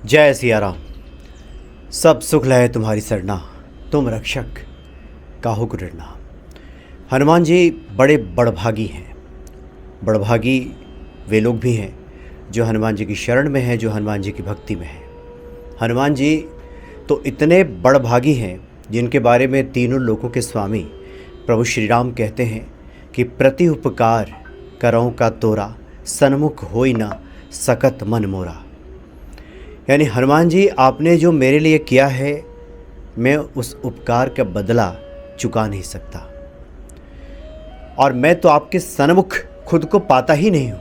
जय सिया राम। सब सुख लहे तुम्हारी सरना, तुम रक्षक काहू को डरना। हनुमान जी बड़े बड़भागी हैं। बड़भागी वे लोग भी हैं जो हनुमान जी की शरण में हैं, जो हनुमान जी की भक्ति में हैं। हनुमान जी तो इतने बड़भागी हैं जिनके बारे में तीनों लोकों के स्वामी प्रभु श्री राम कहते हैं कि प्रति उपकार करऊँ का तोरा, सन्मुख होई ना सकत मन मोरा। यानी हनुमान जी, आपने जो मेरे लिए किया है, मैं उस उपकार का बदला चुका नहीं सकता, और मैं तो आपके सन्मुख खुद को पाता ही नहीं हूँ।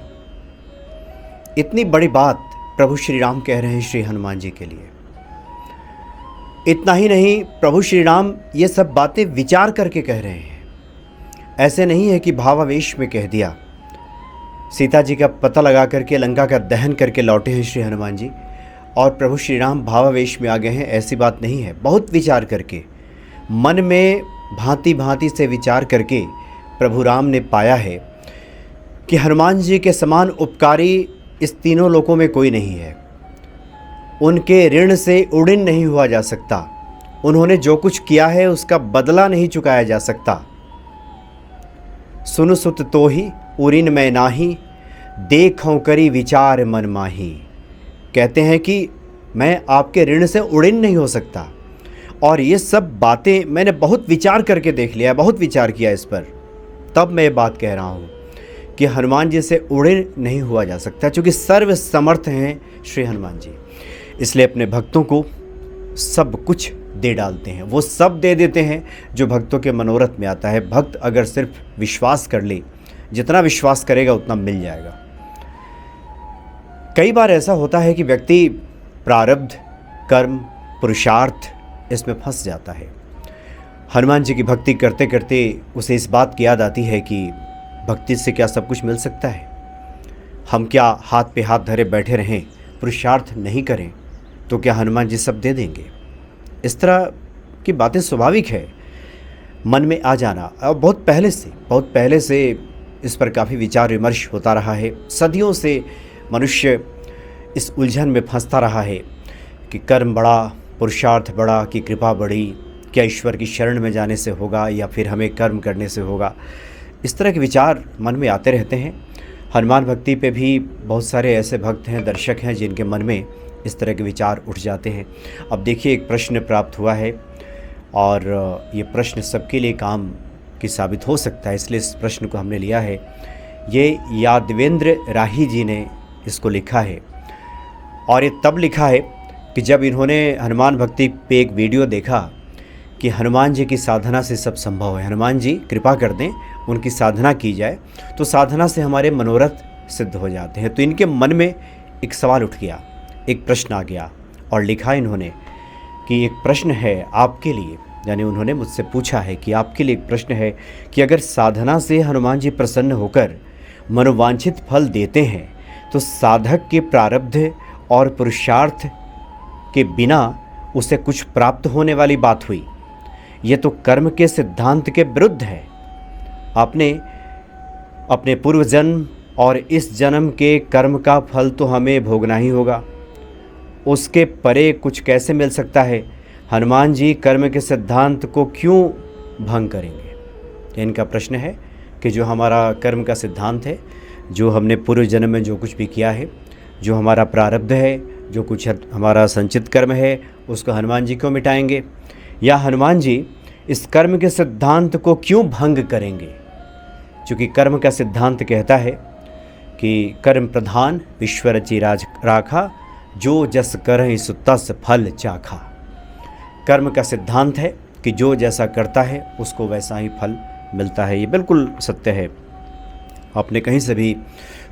इतनी बड़ी बात प्रभु श्री राम कह रहे हैं श्री हनुमान जी के लिए। इतना ही नहीं, प्रभु श्री राम ये सब बातें विचार करके कह रहे हैं। ऐसे नहीं है कि भावावेश में कह दिया। सीता जी का पता लगा करके लंका का दहन करके लौटे हैं श्री हनुमान जी, और प्रभु श्री राम भावावेश में आ गए हैं, ऐसी बात नहीं है। बहुत विचार करके, मन में भांति भांति से विचार करके प्रभु राम ने पाया है कि हनुमान जी के समान उपकारी इस तीनों लोकों में कोई नहीं है। उनके ऋण से उड़िन नहीं हुआ जा सकता। उन्होंने जो कुछ किया है उसका बदला नहीं चुकाया जा सकता। सुनु सुत तो ही उरिन मैं नाही, देखऊं करी विचार मन माही। कहते हैं कि मैं आपके ऋण से उड़िन नहीं हो सकता, और ये सब बातें मैंने बहुत विचार करके देख लिया, बहुत विचार किया इस पर, तब मैं ये बात कह रहा हूँ कि हनुमान जी से उड़िन नहीं हुआ जा सकता, क्योंकि सर्व समर्थ हैं श्री हनुमान जी। इसलिए अपने भक्तों को सब कुछ दे डालते हैं, वो सब दे देते हैं जो भक्तों के मनोरथ में आता है। भक्त अगर सिर्फ विश्वास कर ले, जितना विश्वास करेगा उतना मिल जाएगा। कई बार ऐसा होता है कि व्यक्ति प्रारब्ध, कर्म, पुरुषार्थ इसमें फंस जाता है। हनुमान जी की भक्ति करते करते उसे इस बात की याद आती है कि भक्ति से क्या सब कुछ मिल सकता है? हम क्या हाथ पे हाथ धरे बैठे रहें, पुरुषार्थ नहीं करें तो क्या हनुमान जी सब दे देंगे? इस तरह की बातें स्वाभाविक है मन में आ जाना, और बहुत पहले से इस पर काफ़ी विचार विमर्श होता रहा है। सदियों से मनुष्य इस उलझन में फंसता रहा है कि कर्म बड़ा, पुरुषार्थ बड़ा कि कृपा बड़ी, क्या ईश्वर की शरण में जाने से होगा या फिर हमें कर्म करने से होगा? इस तरह के विचार मन में आते रहते हैं। हनुमान भक्ति पे भी बहुत सारे ऐसे भक्त हैं, दर्शक हैं, जिनके मन में इस तरह के विचार उठ जाते हैं। अब देखिए, एक प्रश्न प्राप्त हुआ है और ये प्रश्न सबके लिए काम की साबित हो सकता है, इसलिए इस प्रश्न को हमने लिया है। ये यादवेंद्र राही जी ने इसको लिखा है, और ये तब लिखा है कि जब इन्होंने हनुमान भक्ति पे एक वीडियो देखा कि हनुमान जी की साधना से सब संभव है, हनुमान जी कृपा कर दें, उनकी साधना की जाए तो साधना से हमारे मनोरथ सिद्ध हो जाते हैं। तो इनके मन में एक सवाल उठ गया, एक प्रश्न आ गया, और लिखा इन्होंने कि एक प्रश्न है आपके लिए, यानी उन्होंने मुझसे पूछा है कि आपके लिए एक प्रश्न है कि अगर साधना से हनुमान जी प्रसन्न होकर मनोवांछित फल देते हैं तो साधक के प्रारब्ध और पुरुषार्थ के बिना उसे कुछ प्राप्त होने वाली बात हुई। ये तो कर्म के सिद्धांत के विरुद्ध है। आपने अपने पूर्व जन्म और इस जन्म के कर्म का फल तो हमें भोगना ही होगा, उसके परे कुछ कैसे मिल सकता है? हनुमान जी कर्म के सिद्धांत को क्यों भंग करेंगे? इनका प्रश्न है कि जो हमारा कर्म का सिद्धांत है, जो हमने पूर्व जन्म में जो कुछ भी किया है, जो हमारा प्रारब्ध है, जो कुछ हमारा संचित कर्म है, उसको हनुमान जी क्यों मिटाएंगे? या हनुमान जी इस कर्म के सिद्धांत को क्यों भंग करेंगे? क्योंकि कर्म का सिद्धांत कहता है कि कर्म प्रधान विश्व रचि राज राखा, जो जस करहि सो तस फल चाखा। कर्म का सिद्धांत है कि जो जैसा करता है उसको वैसा ही फल मिलता है। ये बिल्कुल सत्य है। आपने कहीं से भी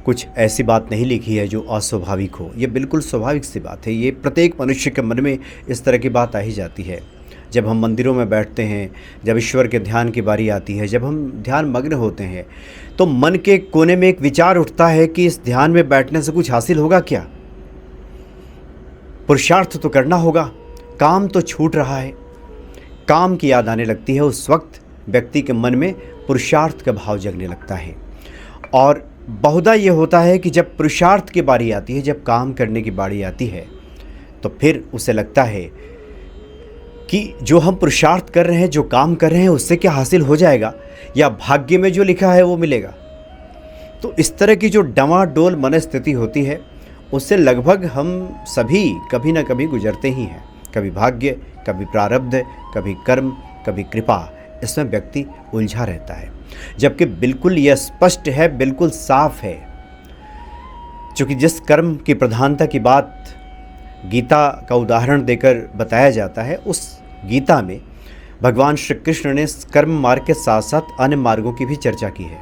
कुछ ऐसी बात नहीं लिखी है जो अस्वाभाविक हो। ये बिल्कुल स्वाभाविक सी बात है। ये प्रत्येक मनुष्य के मन में इस तरह की बात आ ही जाती है। जब हम मंदिरों में बैठते हैं, जब ईश्वर के ध्यान की बारी आती है, जब हम ध्यान मग्न होते हैं, तो मन के कोने में एक विचार उठता है कि इस ध्यान में बैठने से कुछ हासिल होगा क्या? पुरुषार्थ तो करना होगा, काम तो छूट रहा है। काम की याद आने लगती है। उस वक्त व्यक्ति के मन में पुरुषार्थ का भाव जगने लगता है। और बहुधा ये होता है कि जब पुरुषार्थ की बारी आती है, जब काम करने की बारी आती है, तो फिर उसे लगता है कि जो हम पुरुषार्थ कर रहे हैं, जो काम कर रहे हैं, उससे क्या हासिल हो जाएगा, या भाग्य में जो लिखा है वो मिलेगा। तो इस तरह की जो डमाडोल मनस्थिति होती है, उससे लगभग हम सभी कभी ना कभी गुजरते ही हैं। कभी भाग्य, कभी प्रारब्ध, कभी कर्म, कभी कृपा, इसमें व्यक्ति उलझा रहता है। जबकि बिल्कुल यह स्पष्ट है, बिल्कुल साफ है। क्योंकि जिस कर्म की प्रधानता की बात गीता का उदाहरण देकर बताया जाता है, उस गीता में भगवान श्री कृष्ण ने कर्म मार्ग के साथ साथ अन्य मार्गों की भी चर्चा की है,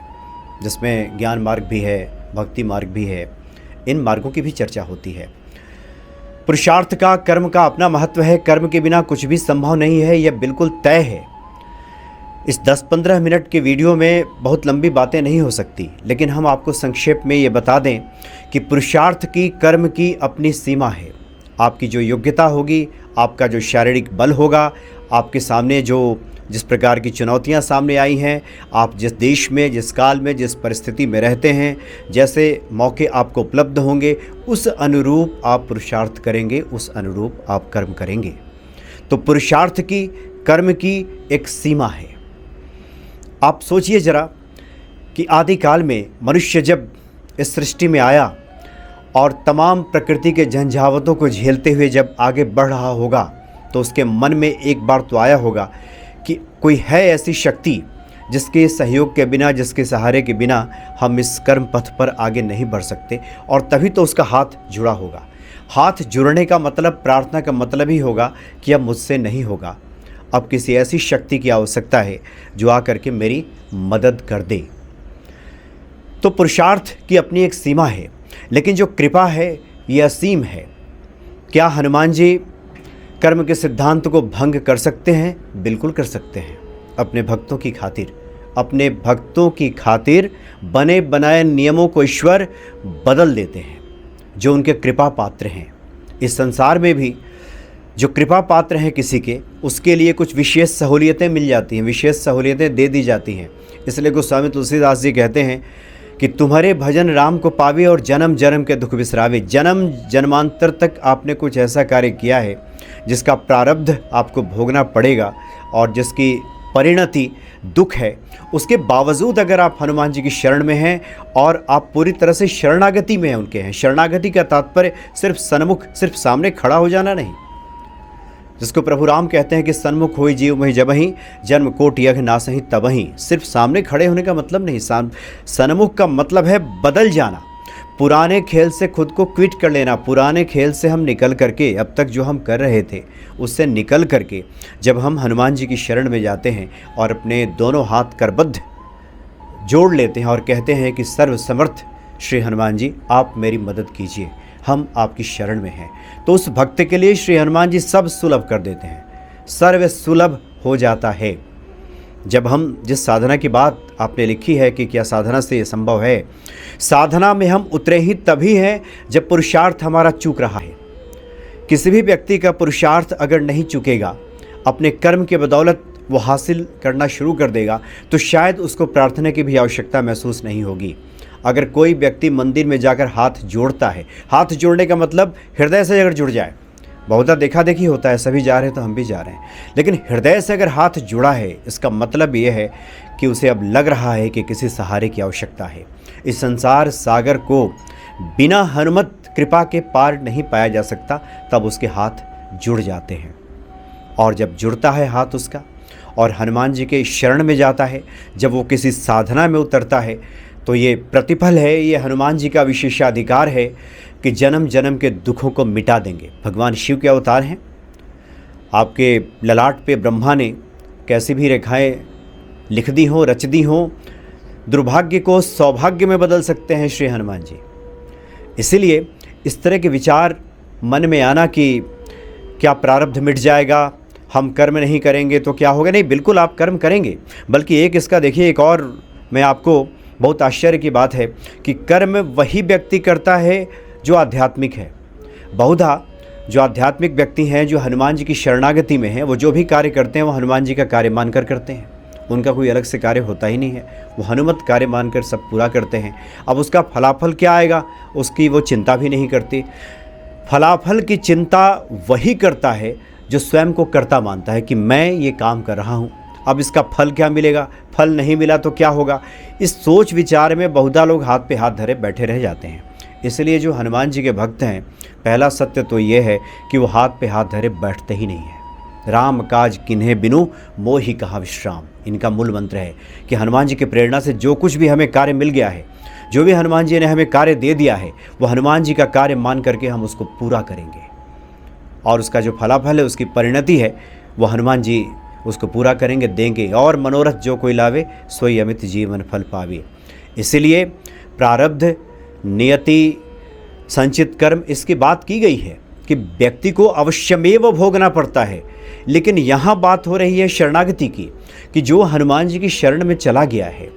जिसमें ज्ञान मार्ग भी है, भक्ति मार्ग भी है। इन मार्गों की भी चर्चा होती है। पुरुषार्थ का, कर्म का अपना महत्व है। कर्म के बिना कुछ भी संभव नहीं है, यह बिल्कुल तय है। इस 10-15 मिनट के वीडियो में बहुत लंबी बातें नहीं हो सकती, लेकिन हम आपको संक्षेप में ये बता दें कि पुरुषार्थ की, कर्म की अपनी सीमा है। आपकी जो योग्यता होगी, आपका जो शारीरिक बल होगा, आपके सामने जो जिस प्रकार की चुनौतियां सामने आई हैं, आप जिस देश में, जिस काल में, जिस परिस्थिति में रहते हैं, जैसे मौके आपको उपलब्ध होंगे, उस अनुरूप आप पुरुषार्थ करेंगे, उस अनुरूप आप कर्म करेंगे। तो पुरुषार्थ की, कर्म की एक सीमा है। आप सोचिए जरा कि आदिकाल में मनुष्य जब इस सृष्टि में आया और तमाम प्रकृति के झंझावतों को झेलते हुए जब आगे बढ़ रहा होगा, तो उसके मन में एक बार तो आया होगा कि कोई है ऐसी शक्ति जिसके सहयोग के बिना, जिसके सहारे के बिना हम इस कर्म पथ पर आगे नहीं बढ़ सकते। और तभी तो उसका हाथ जुड़ा होगा। हाथ जुड़ने का मतलब, प्रार्थना का मतलब ही होगा कि अब मुझसे नहीं होगा, अब किसी ऐसी शक्ति की आवश्यकता है जो आकर के मेरी मदद कर दे। तो पुरुषार्थ की अपनी एक सीमा है, लेकिन जो कृपा है यह असीम है। क्या हनुमान जी कर्म के सिद्धांत को भंग कर सकते हैं? बिल्कुल कर सकते हैं। अपने भक्तों की खातिर, अपने भक्तों की खातिर बने बनाए नियमों को ईश्वर बदल देते हैं, जो उनके कृपा पात्र हैं। इस संसार में भी जो कृपा पात्र हैं किसी के, उसके लिए कुछ विशेष सहूलियतें मिल जाती हैं, विशेष सहूलियतें दे दी जाती हैं। इसलिए गोस्वामी तुलसीदास जी कहते हैं कि तुम्हारे भजन राम को पावे और जन्म जन्म के दुख बिसरावे। जन्म जन्मांतर तक आपने कुछ ऐसा कार्य किया है जिसका प्रारब्ध आपको भोगना पड़ेगा और जिसकी परिणति दुख है, उसके बावजूद अगर आप हनुमान जी की शरण में हैं और आप पूरी तरह से शरणागति में उनके हैं। शरणागति का तात्पर्य सिर्फ सन्मुख, सिर्फ सामने खड़ा हो जाना नहीं, जिसको प्रभु राम कहते हैं कि सन्मुख होई जीव मही जबहि, जन्म कोट यज्ञ नासहि तबहि। सिर्फ सामने खड़े होने का मतलब नहीं, सन्मुख का मतलब है बदल जाना, पुराने खेल से खुद को क्विट कर लेना। पुराने खेल से हम निकल करके, अब तक जो हम कर रहे थे उससे निकल करके जब हम हनुमान जी की शरण में जाते हैं और अपने दोनों हाथ करबद्ध जोड़ लेते हैं और कहते हैं कि सर्वसमर्थ श्री हनुमान जी आप मेरी मदद कीजिए, हम आपकी शरण में हैं, तो उस भक्त के लिए श्री हनुमान जी सब सुलभ कर देते हैं, सर्व सुलभ हो जाता है। जब हम जिस साधना की बात आपने लिखी है कि क्या साधना से ये संभव है, साधना में हम उतरे ही तभी हैं जब पुरुषार्थ हमारा चूक रहा है। किसी भी व्यक्ति का पुरुषार्थ अगर नहीं चुकेगा, अपने कर्म के बदौलत वो हासिल करना शुरू कर देगा, तो शायद उसको प्रार्थना की भी आवश्यकता महसूस नहीं होगी। अगर कोई व्यक्ति मंदिर में जाकर हाथ जोड़ता है, हाथ जोड़ने का मतलब हृदय से अगर जुड़ जाए, बहुधा देखा देखी होता है, सभी जा रहे हैं तो हम भी जा रहे हैं, लेकिन हृदय से अगर हाथ जुड़ा है, इसका मतलब ये है कि उसे अब लग रहा है कि किसी सहारे की आवश्यकता है। इस संसार सागर को बिना हनुमत कृपा के पार नहीं पाया जा सकता, तब उसके हाथ जुड़ जाते हैं। और जब जुड़ता है हाथ उसका और हनुमान जी के शरण में जाता है, जब वो किसी साधना में उतरता है, तो ये प्रतिफल है, ये हनुमान जी का विशेषाधिकार है कि जन्म जन्म के दुखों को मिटा देंगे। भगवान शिव के अवतार हैं। आपके ललाट पे ब्रह्मा ने कैसी भी रेखाएं लिख दी हों, रच दी हों, दुर्भाग्य को सौभाग्य में बदल सकते हैं श्री हनुमान जी। इसीलिए इस तरह के विचार मन में आना कि क्या प्रारब्ध मिट जाएगा, हम कर्म नहीं करेंगे तो क्या होगा, नहीं, बिल्कुल आप कर्म करेंगे। बल्कि एक इसका देखिए, एक और मैं आपको बहुत आश्चर्य की बात है कि कर्म वही व्यक्ति करता है जो आध्यात्मिक है। बहुधा जो आध्यात्मिक व्यक्ति हैं, जो हनुमान जी की शरणागति में हैं, वो जो भी कार्य करते हैं वो हनुमान जी का कार्य मानकर करते हैं। उनका कोई अलग से कार्य होता ही नहीं है, वो हनुमत कार्य मानकर सब पूरा करते हैं। अब उसका फलाफल क्या आएगा उसकी वो चिंता भी नहीं करती। फलाफल की चिंता वही करता है जो स्वयं को कर्ता मानता है कि मैं ये काम कर रहा हूँ, अब इसका फल क्या मिलेगा, फल नहीं मिला तो क्या होगा। इस सोच विचार में बहुधा लोग हाथ पे हाथ धरे बैठे रह जाते हैं। इसलिए जो हनुमान जी के भक्त हैं, पहला सत्य तो ये है कि वो हाथ पे हाथ धरे बैठते ही नहीं हैं। राम काज किन्हें बिनु मोहि कहा विश्राम, इनका मूल मंत्र है कि हनुमान जी की प्रेरणा से जो कुछ भी हमें कार्य मिल गया है, जो भी हनुमान जी ने हमें कार्य दे दिया है, वो हनुमान जी का कार्य मान करके हम उसको पूरा करेंगे और उसका जो फलाफल है, उसकी परिणति है, वो हनुमान जी उसको पूरा करेंगे, देंगे। और मनोरथ जो कोई लावे सोई अमित जीवन फल पावे। इसीलिए प्रारब्ध, नियति, संचित कर्म, इसकी बात की गई है कि व्यक्ति को अवश्यमेव भोगना पड़ता है। लेकिन यहाँ बात हो रही है शरणागति की, कि जो हनुमान जी की शरण में चला गया है,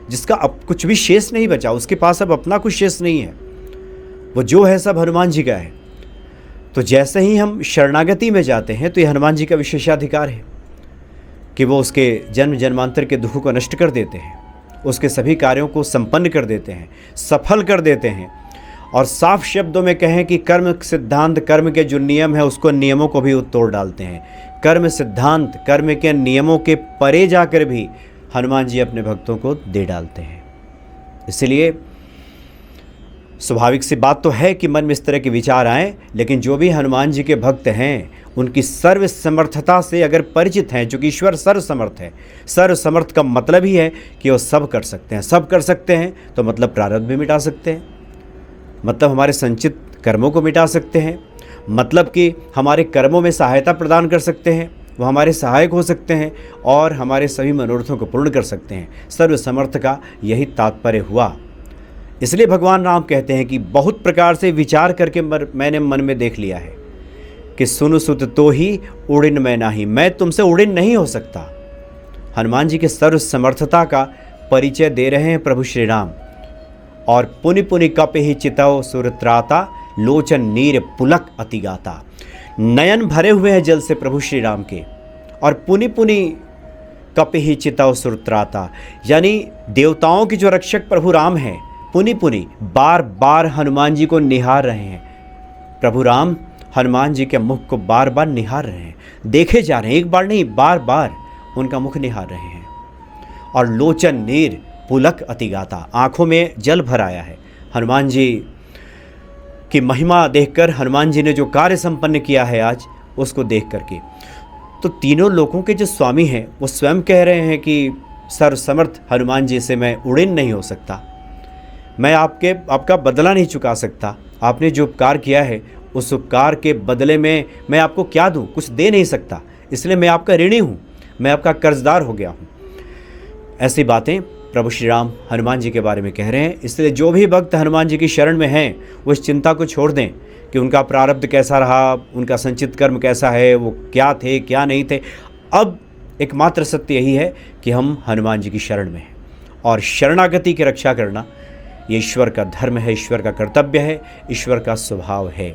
जिसका अब कुछ भी शेष नहीं बचा, उसके पास अब अपना कुछ शेष नहीं है, वो जो है सब हनुमान जी का है। तो जैसे ही हम शरणागति में जाते हैं तो ये हनुमान जी का विशेषाधिकार है कि वो उसके जन्म जन्मांतर के दुख को नष्ट कर देते हैं, उसके सभी कार्यों को संपन्न कर देते हैं, सफल कर देते हैं। और साफ शब्दों में कहें कि कर्म सिद्धांत, कर्म के जो नियम है उसको नियमों को भी तोड़ डालते हैं। कर्म सिद्धांत, कर्म के नियमों के परे जाकर भी हनुमान जी अपने भक्तों को दे डालते हैं। इसलिए स्वाभाविक सी बात तो है कि मन में इस तरह के विचार आएँ, लेकिन जो भी हनुमान जी के भक्त हैं उनकी सर्व समर्थता से अगर परिचित हैं, चूँकि ईश्वर सर्व समर्थ है। सर्व समर्थ का मतलब ही है कि वो सब कर सकते हैं। सब कर सकते हैं तो मतलब प्रारब्ध भी मिटा सकते हैं, मतलब हमारे संचित कर्मों को मिटा सकते हैं, मतलब कि हमारे कर्मों में सहायता प्रदान कर सकते हैं, वो हमारे सहायक हो सकते हैं और हमारे सभी मनोरथों को पूर्ण कर सकते हैं। सर्व समर्थ का यही तात्पर्य हुआ। इसलिए भगवान राम कहते हैं कि बहुत प्रकार से विचार करके मैंने मन में देख लिया है कि सुनु सुत तो ही उड़िन मैं नाही, मैं तुमसे उड़िन नहीं हो सकता। हनुमान जी के सर्व समर्थता का परिचय दे रहे हैं प्रभु श्री राम। और पुनि पुनि कपि ही चितौ सुरत्राता, लोचन नीर पुलक अतिगाता। नयन भरे हुए हैं जल से प्रभु श्री राम के, और पुनि पुनि कपि ही चितौ सुरत्राता, यानी देवताओं की जो रक्षक प्रभु राम हैं, पुनि पुनि बार बार हनुमान जी को निहार रहे हैं। प्रभु राम हनुमान जी के मुख को बार बार निहार रहे हैं, देखे जा रहे हैं, एक बार नहीं बार बार उनका मुख निहार रहे हैं। और लोचन नीर पुलक अतिगाता, आंखों में जल भर आया है हनुमान जी की महिमा देखकर, हनुमान जी ने जो कार्य संपन्न किया है आज, उसको देख करके। तो तीनों लोकों के जो स्वामी हैं वो स्वयं कह रहे हैं कि सर्वसमर्थ हनुमान जी से मैं उड़िन नहीं हो सकता, मैं आपका बदला नहीं चुका सकता। आपने जो उपकार किया है उस उपकार के बदले में मैं आपको क्या दूं, कुछ दे नहीं सकता, इसलिए मैं आपका ऋणी हूं, मैं आपका कर्जदार हो गया हूं। ऐसी बातें प्रभु श्री राम हनुमान जी के बारे में कह रहे हैं। इसलिए जो भी भक्त हनुमान जी की शरण में हैं वो इस चिंता को छोड़ दें कि उनका प्रारब्ध कैसा रहा, उनका संचित कर्म कैसा है, वो क्या थे क्या नहीं थे। अब एकमात्र सत्य यही है कि हम हनुमान जी की शरण में हैं, और शरणागति की रक्षा करना ये ईश्वर का धर्म है, ईश्वर का कर्तव्य है, ईश्वर का स्वभाव है।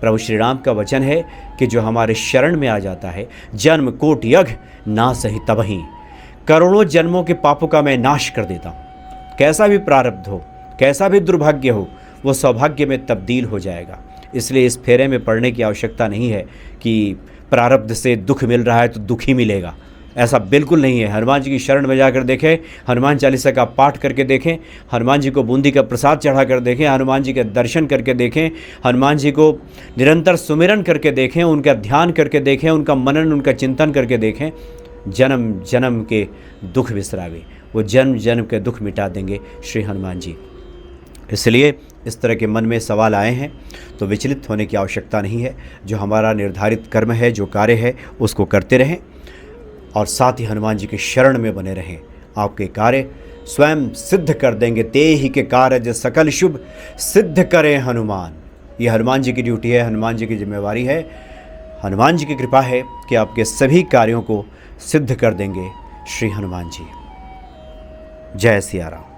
प्रभु श्री राम का वचन है कि जो हमारे शरण में आ जाता है, जन्म कोटि यज्ञ ना सही तबही, करोड़ों जन्मों के पापों का मैं नाश कर देता हूँ। कैसा भी प्रारब्ध हो, कैसा भी दुर्भाग्य हो, वो सौभाग्य में तब्दील हो जाएगा। इसलिए इस फेरे में पड़ने की आवश्यकता नहीं है कि प्रारब्ध से दुख मिल रहा है तो दुख ही मिलेगा, ऐसा बिल्कुल नहीं है। हनुमान जी की शरण में जाकर देखें, हनुमान चालीसा का पाठ करके देखें, हनुमान जी को बूंदी का प्रसाद चढ़ा कर देखें, हनुमान जी के दर्शन करके देखें, हनुमान जी को निरंतर सुमिरन करके देखें, उनका ध्यान करके देखें, उनका मनन, उनका चिंतन करके देखें। जन्म जन्म के दुख बिसरावे, वो जन्म जन्म के दुख मिटा देंगे श्री हनुमान जी। इसलिए इस तरह के मन में सवाल आए हैं तो विचलित होने की आवश्यकता नहीं है। जो हमारा निर्धारित कर्म है, जो कार्य है, उसको करते रहें और साथ ही हनुमान जी के शरण में बने रहें। आपके कार्य स्वयं सिद्ध कर देंगे। ते ही के कार्य सकल शुभ सिद्ध करें हनुमान। ये हनुमान जी की ड्यूटी है, हनुमान जी की जिम्मेवारी है। हनुमान जी की कृपा है कि आपके सभी कार्यों को सिद्ध कर देंगे श्री हनुमान जी। जय सिया राम।